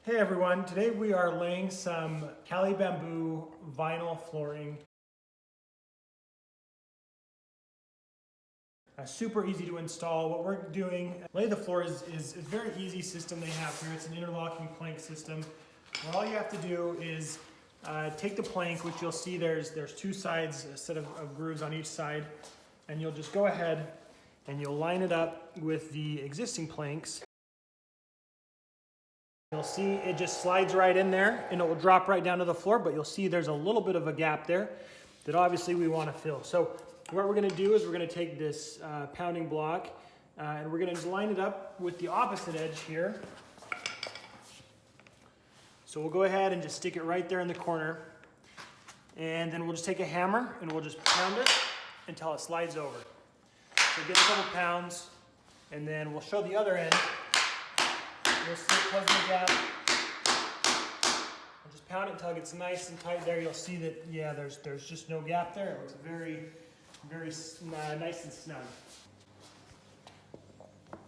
Hey everyone, today we are laying some cali bamboo vinyl flooring. Super easy to install. What we're doing, lay the floor is a very easy system they have here. It's an interlocking plank system. Where all you have to do is take the plank, which you'll see there's two sides, a set of grooves on each side, and you'll just go ahead and you'll line it up with the existing planks. You'll see it just slides right in there and it will drop right down to the floor, but you'll see there's a little bit of a gap there that obviously we want to fill. So what we're going to do is we're going to take this pounding block and we're going to just line it up with the opposite edge here. So we'll go ahead and just stick it right there in the corner, and then we'll just take a hammer and we'll just pound it until it slides over. So get a couple pounds, and then we'll show the other end. We'll close the gap. We'll just pound it until it gets nice and tight there. You'll see that, yeah, there's just no gap there. It looks very nice and snug.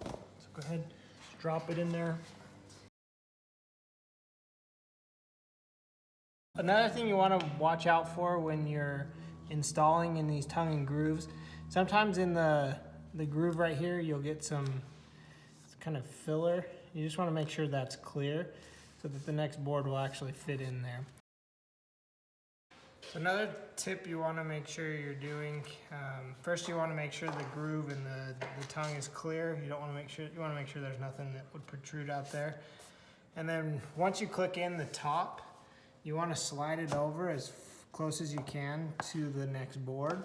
So go ahead, just drop it in there. Another thing you want to watch out for when you're installing in these tongue and grooves, sometimes in the groove right here, you'll get some kind of filler. You just want to make sure that's clear so that the next board will actually fit in there. So another tip you want to make sure you're doing, first you want to make sure the groove and the tongue is clear. You want to make sure there's nothing that would protrude out there. And then once you click in the top, you want to slide it over as close as you can to the next board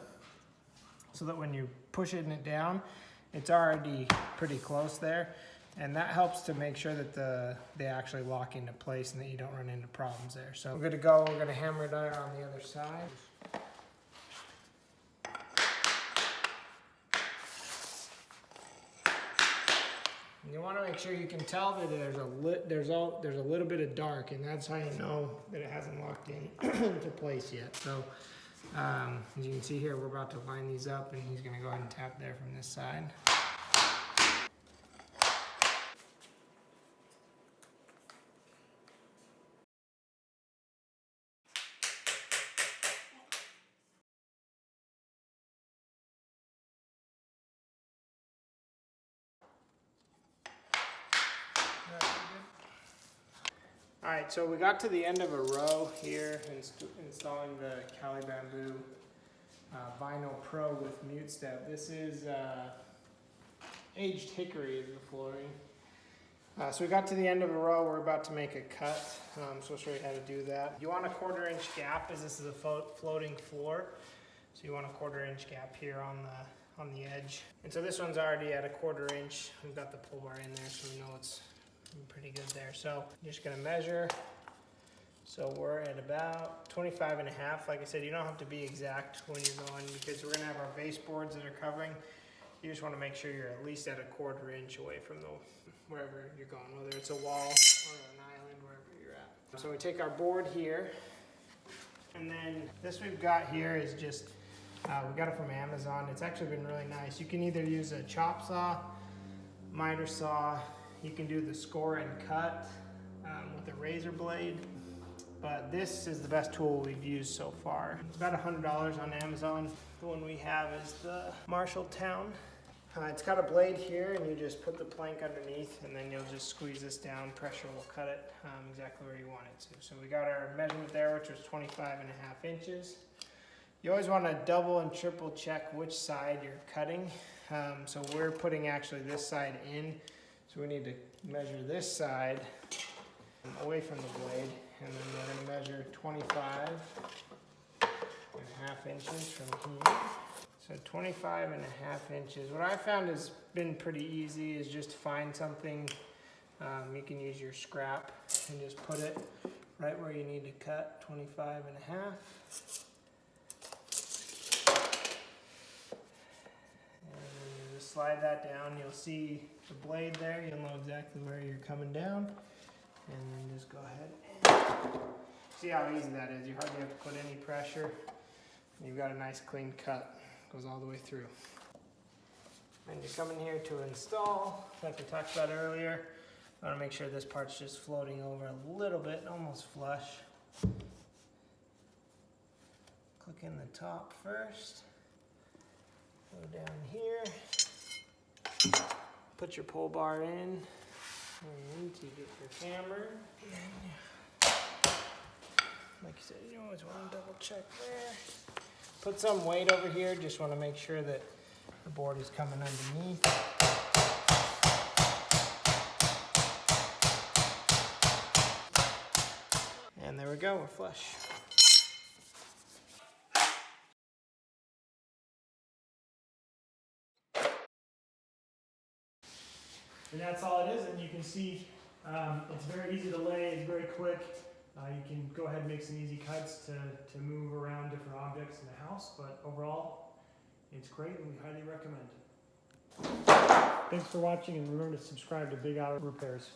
so that when you're pushing it down, it's already pretty close there. And that helps to make sure that they actually lock into place and that you don't run into problems there. So we're good to go. We're going to hammer it out on the other side. And you want to make sure you can tell that there's a little bit of dark, and that's how you know that it hasn't locked into place yet. So as you can see here, we're about to line these up, and he's going to go ahead and tap there from this side. All right, so we got to the end of a row here installing the Cali Bamboo Vinyl Pro with mute step. This is aged hickory is the flooring. So we got to the end of a row. We're about to make a cut, so I'll show you how to do that. You want a 1/4 inch gap, as this is a floating floor. So you want a 1/4 inch gap here on the edge. And so this one's already at a 1/4 inch. We've got the pull bar in there, so we know it's pretty good there. So I'm just gonna measure. So we're at about 25.5. Like I said, you don't have to be exact when you're going, because we're gonna have our baseboards that are covering. You just wanna make sure you're at least at a 1/4 inch away from wherever you're going, whether it's a wall or an island, wherever you're at. So we take our board here, and then this we've got here is just, we got it from Amazon. It's actually been really nice. You can either use a chop saw, miter saw, you can do the score and cut with a razor blade, but this is the best tool we've used so far. It's about $100 on Amazon. The one we have is the Marshalltown. It's got a blade here, and you just put the plank underneath, and then you'll just squeeze this down. Pressure will cut it exactly where you want it to. So we got our measurement there, which was 25.5 inches. You always want to double and triple check which side you're cutting. So we're putting actually this side in. So we need to measure this side away from the blade, and then we're going to measure 25.5 inches from here. So 25.5 inches. What I found has been pretty easy is just find something. You can use your scrap and just put it right where you need to cut, 25.5. Slide that down, you'll see the blade there, you'll know exactly where you're coming down, and then just go ahead and see how easy that is. You hardly have to put any pressure, and you've got a nice clean cut, goes all the way through. And you come in here to install, like we talked about earlier. I want to make sure this part's just floating over a little bit, almost flush. Click in the top first. Go down here. Put your pull bar in. And you get your hammer. Like I said, you always want to double check there. Put some weight over here. Just want to make sure that the board is coming underneath. And there we go, we're flush. And that's all it is, and you can see it's very easy to lay, it's very quick. You can go ahead and make some easy cuts to move around different objects in the house, but overall, it's great and we highly recommend. Thanks for watching, and remember to subscribe to Big Auto Repairs.